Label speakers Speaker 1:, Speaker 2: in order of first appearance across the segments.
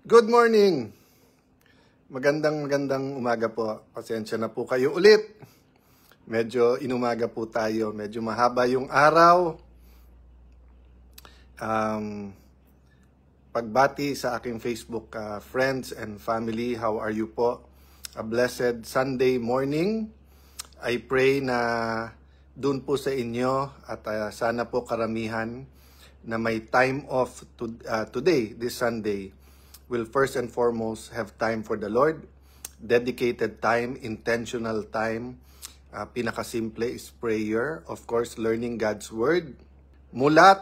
Speaker 1: Good morning! Magandang umaga po. Pasensya na po kayo ulit. Medyo inumaga po tayo. Medyo mahaba yung araw. Pagbati sa aking Facebook friends and family, how are you po? A blessed Sunday morning. I pray na dun po sa inyo at sana po karamihan na may time off today, this Sunday, will first and foremost have time for the Lord, dedicated time, intentional time. Pinakasimple is prayer, of course, learning God's Word. Mulat,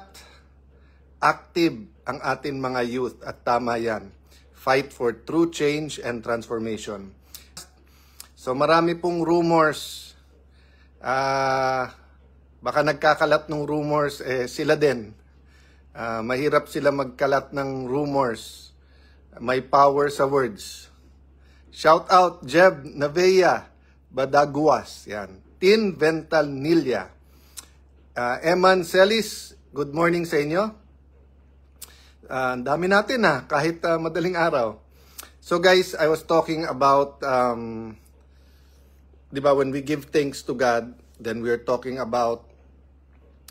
Speaker 1: active ang atin mga youth at tama yan. Fight for true change and transformation. So marami pong rumors. Baka nagkakalat ng rumors, sila din. Mahirap sila magkalat ng rumors. May power sa words. Shout out Jeb Navea Badaguas. Yan. Tin Ventanilla. Eman Celis, good morning sa inyo. Ang dami natin kahit madaling araw. So guys, I was talking about, di ba, when we give thanks to God, then we're talking about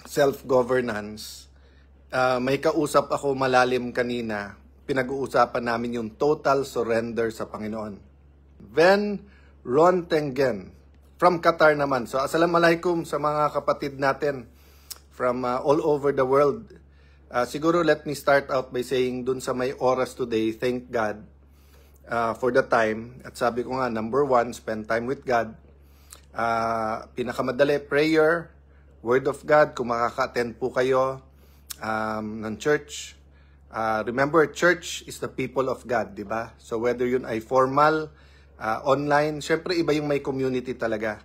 Speaker 1: self-governance. May kausap ako malalim kanina. Pinag-uusapan namin yung total surrender sa Panginoon. Ven Rontengen from Qatar naman. So assalamualaikum sa mga kapatid natin from all over the world. Siguro let me start out by saying dun sa may oras today, thank God for the time. At sabi ko nga, number one, spend time with God. Pinakamadali, prayer, Word of God, kung makaka-attend po kayo ng church. Remember, church is the people of God, di ba? So whether yun ay formal, online, syempre iba yung may community talaga.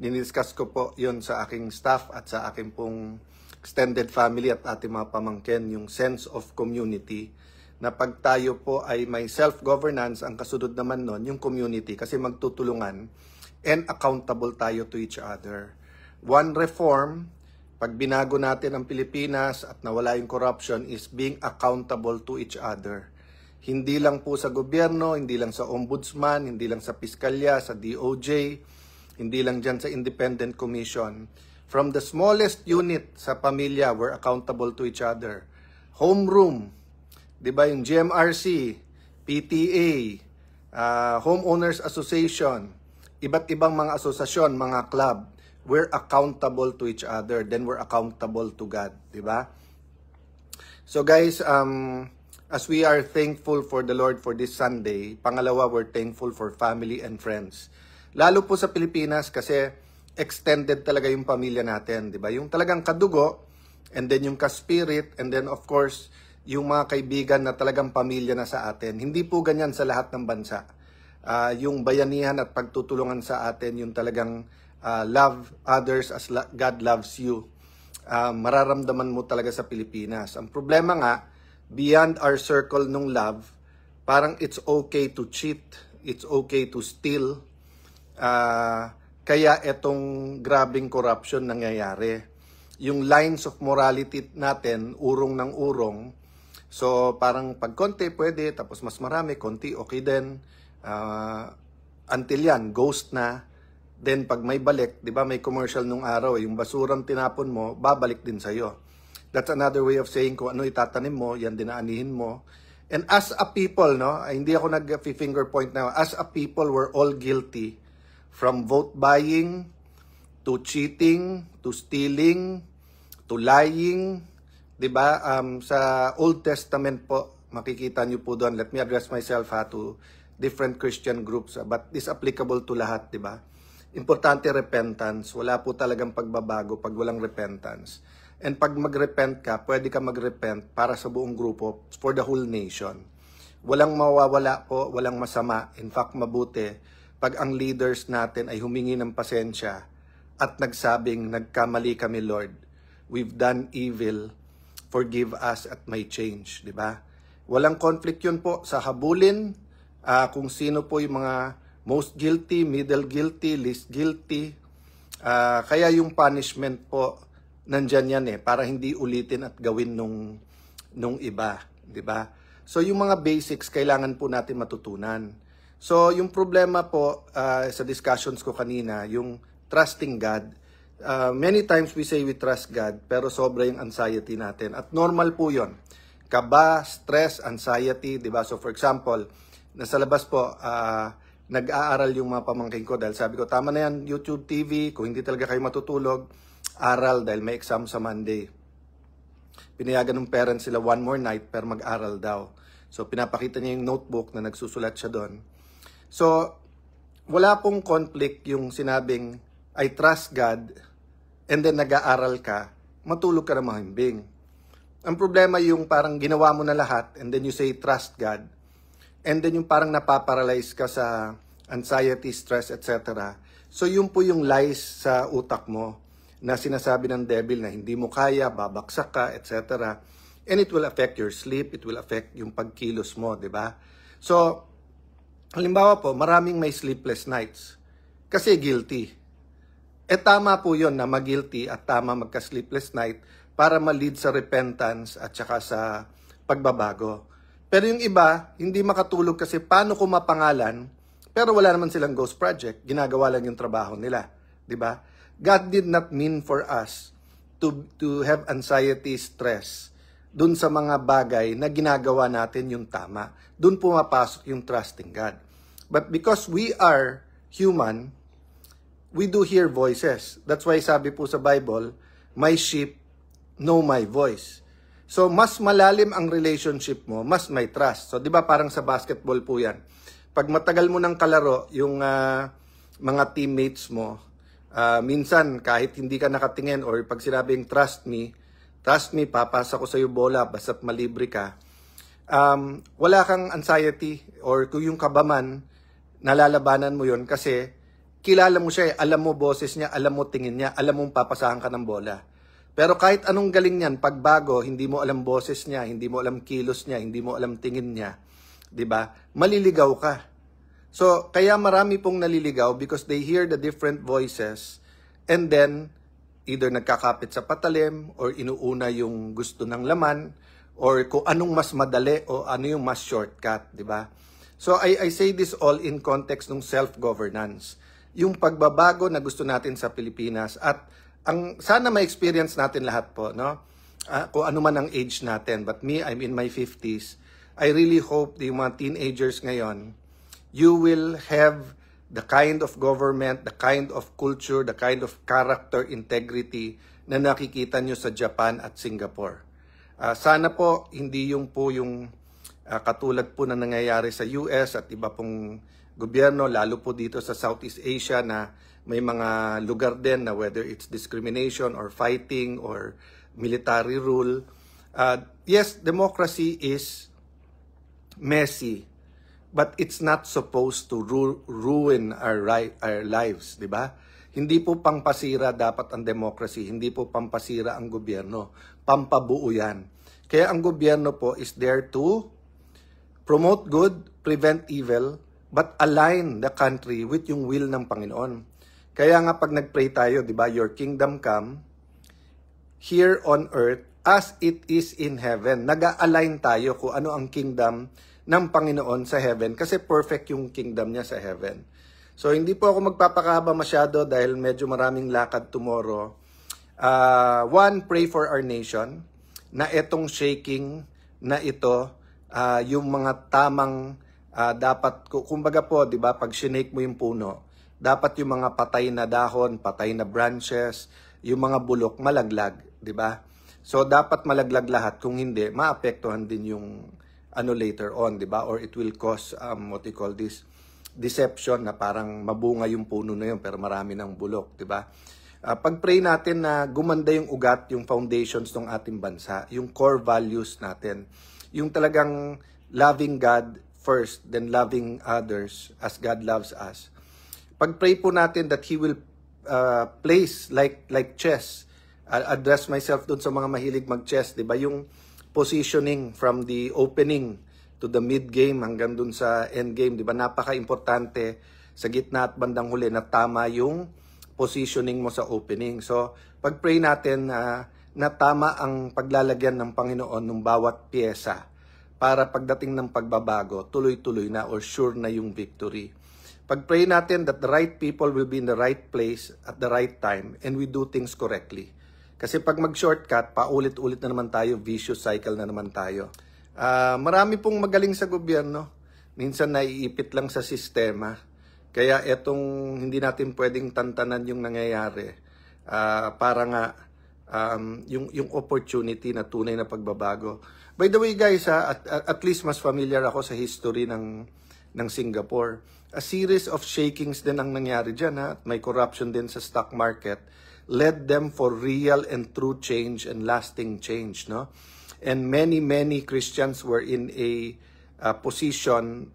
Speaker 1: Diniscuss ko po yun sa aking staff at sa aking pong extended family at ating mga pamangkin, yung sense of community, na pag tayo po ay may self-governance, ang kasunod naman nun, yung community, kasi magtutulungan and accountable tayo to each other. One reform, pag binago natin ang Pilipinas at nawala yung corruption, is being accountable to each other. Hindi lang po sa gobyerno, hindi lang sa ombudsman, hindi lang sa piskalya, sa DOJ, hindi lang dyan sa independent commission. From the smallest unit sa pamilya, we're accountable to each other. Homeroom, di ba, yung GMRC, PTA, Homeowners Association, iba't ibang mga asosasyon, mga club, we're accountable to each other, then we're accountable to God, di ba? So guys, as we are thankful for the Lord for this Sunday, pangalawa, we're thankful for family and friends. Lalo po sa Pilipinas kasi extended talaga yung pamilya natin, di ba? Yung talagang kadugo, and then yung ka-spirit, and then of course, yung mga kaibigan na talagang pamilya na sa atin. Hindi po ganyan sa lahat ng bansa. Yung bayanihan at pagtutulungan sa atin, yung talagang love others as God loves you. Mararamdaman mo talaga sa Pilipinas. Ang problema nga, beyond our circle nung love, parang it's okay to cheat, it's okay to steal. Kaya etong grabing corruption nangyayari. Yung lines of morality natin, urong ng urong. So parang pag konti pwede, tapos mas marami, konti okay din. Until yan, ghost na. Then pag may balik, 'di ba, may commercial nung araw, yung basurang tinapon mo, babalik din sa iyo. That's another way of saying kung ano itatanim mo, yan din aanihin mo. And as a people, no, hindi ako nag-finger point na, as a people, we're all guilty from vote buying to cheating, to stealing, to lying, 'di ba? Sa Old Testament po, makikita niyo po doon. Let me address myself to different Christian groups, but this applicable to lahat, 'di ba? Importante repentance. Wala po talagang pagbabago pag walang repentance. And pag mag-repent ka, pwede ka mag-repent para sa buong grupo, for the whole nation. Walang mawawala po, walang masama. In fact, mabuti pag ang leaders natin ay humingi ng pasensya at nagsabing, nagkamali kami, Lord. We've done evil. Forgive us at may change. Diba? Walang conflict yun po sa habulin, kung sino po yung mga most guilty, middle guilty, least guilty. Kaya yung punishment po, nandyan yan para hindi ulitin at gawin nung iba. Diba? So yung mga basics kailangan po natin matutunan. So yung problema po sa discussions ko kanina, yung trusting God, many times we say we trust God, pero sobra yung anxiety natin. At normal po yon. Kaba, stress, anxiety, di ba? So for example, nasa labas po, nag-aaral yung mga pamangkin ko dahil sabi ko, tama na yan, YouTube TV, kung hindi talaga kayo matutulog, aral dahil may exam sa Monday. Pinayagan ng parents sila one more night pero mag-aral daw. So pinapakita niya yung notebook na nagsusulat siya doon. So wala pong conflict yung sinabing I trust God and then nag-aaral ka, matulog ka na mahimbing. Ang problema yung parang ginawa mo na lahat and then you say trust God. And then yung parang napaparalyze ka sa anxiety, stress, etc. So yun po yung lies sa utak mo na sinasabi ng devil na hindi mo kaya, babaksak ka, etc. And it will affect your sleep, it will affect yung pagkilos mo, di ba? So, halimbawa po, maraming may sleepless nights kasi guilty. Tama po yun na mag-guilty at tama magka-sleepless night para ma-lead sa repentance at saka sa pagbabago. Pero yung iba, hindi makatulog kasi paano ko mapangalan, pero wala naman silang ghost project. Ginagawa lang yung trabaho nila. Di ba? God did not mean for us to have anxiety, stress, dun sa mga bagay na ginagawa natin yung tama. Dun pumapasok yung trusting God. But because we are human, we do hear voices. That's why sabi po sa Bible, my sheep know my voice. So, mas malalim ang relationship mo, mas may trust. So, di ba parang sa basketball po yan. Pag matagal mo ng kalaro, yung mga teammates mo, minsan kahit hindi ka nakatingin or pag sinabing trust me, papasa ko sa iyo bola basta't malibre ka. Wala kang anxiety or kung yung kabaman, nalalabanan mo yon kasi kilala mo siya, alam mo boses niya, alam mo tingin niya, alam mong papasahan ka ng bola. Pero kahit anong galing niyan, pagbago, hindi mo alam boses niya, hindi mo alam kilos niya, hindi mo alam tingin niya, 'di ba? Maliligaw ka. So, kaya marami pong naliligaw because they hear the different voices and then either nagkakapit sa patalim or inuuna yung gusto ng laman or kung anong mas madali o ano yung mas shortcut, 'di ba? So, I say this all in context ng self-governance. Yung pagbabago na gusto natin sa Pilipinas at sana ma-experience natin lahat po, no? Kung ano man ang age natin. But me, I'm in my 50s. I really hope yung mga teenagers ngayon, you will have the kind of government, the kind of culture, the kind of character, integrity na nakikita nyo sa Japan at Singapore. Sana po, hindi yung katulad po na nangyayari sa US at iba pong gobyerno, lalo po dito sa Southeast Asia na may mga lugar din na whether it's discrimination or fighting or military rule. Yes, democracy is messy, but it's not supposed to ruin our lives, di ba? Hindi po pampasira dapat ang democracy, hindi po pampasira ang gobyerno, pampabuo yan. Kaya ang gobyerno po is there to promote good, prevent evil, but align the country with yung will ng Panginoon. Kaya nga pag nag-pray tayo, di ba, your kingdom come here on earth as it is in heaven. Nag-align tayo kung ano ang kingdom ng Panginoon sa heaven kasi perfect yung kingdom niya sa heaven. So hindi po ako magpapakahaba masyado dahil medyo maraming lakad tomorrow. One, pray for our nation na itong shaking na ito, yung mga tamang dapat, kumbaga po, di ba, pag sinake mo yung puno, dapat yung mga patay na dahon, patay na branches, yung mga bulok malaglag, di ba? So dapat malaglag lahat, kung hindi maapektuhan din yung later on, di ba? Or it will cause what you call this deception na parang mabunga yung puno na yun pero marami ng bulok, di ba? Pag-pray natin na gumanda yung ugat, yung foundations ng ating bansa, yung core values natin, yung talagang loving God first, then loving others as God loves us. Pag-pray po natin that He will place like chess. I'll address myself dun sa mga mahilig mag-chess, di ba? Yung positioning from the opening to the mid-game hanggang dun sa end-game, di ba? Napaka-importante sa gitna at bandang huli na tama yung positioning mo sa opening. So, pag-pray natin na tama ang paglalagyan ng Panginoon ng bawat pyesa para pagdating ng pagbabago, tuloy-tuloy na or sure na yung victory. Pag-pray natin that the right people will be in the right place at the right time and we do things correctly. Kasi pag mag-shortcut, paulit-ulit na naman tayo, vicious cycle na naman tayo. Marami pong magaling sa gobyerno. Minsan naiipit lang sa sistema. Kaya etong hindi natin pwedeng tantanan yung nangyayari. Para nga yung opportunity na tunay na pagbabago. By the way guys, at least mas familiar ako sa history ng Singapore. A series of shakings din ang nangyari dyan. At may corruption din sa stock market. Led them for real and true change and lasting change. No? And many Christians were in a position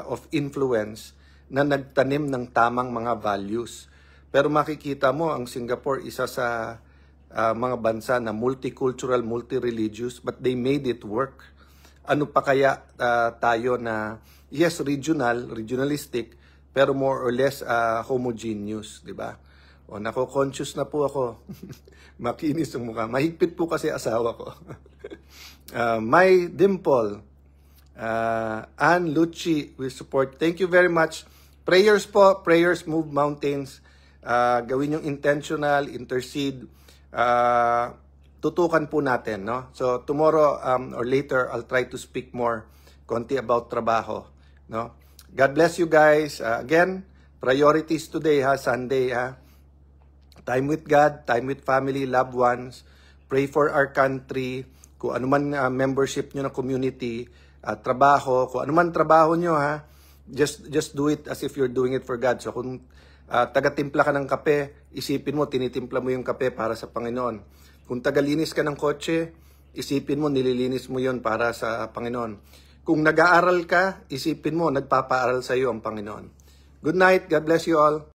Speaker 1: of influence na nagtanim ng tamang mga values. Pero makikita mo, ang Singapore isa sa mga bansa na multicultural, multi-religious, but they made it work. Ano pa kaya tayo na, yes, regionalistic, pero more or less homogeneous, di ba? O, nako-conscious na po ako. Makinis ang mukha. Mahigpit po kasi asawa ko. My Dimple, Ann Lucci, we support. Thank you very much. Prayers po, prayers move mountains. Gawin yung intentional, intercede. Tutukan po natin, no? So tomorrow or later I'll try to speak more konti about trabaho, no? God bless you guys. Again, priorities today, Sunday, time with God, time with family, loved ones. Pray for our country. Kung ano man membership nyo na community, trabaho, kung ano man trabaho nyo, just do it as if you're doing it for God. So kung taga-timpla ka ng kape, isipin mo, tinitimpla mo yung kape para sa Panginoon. Kung tagalinis ka ng kotse, isipin mo, nililinis mo yon para sa Panginoon. Kung nag-aaral ka, isipin mo, nagpapaaral sa iyo ang Panginoon. Good night. God bless you all.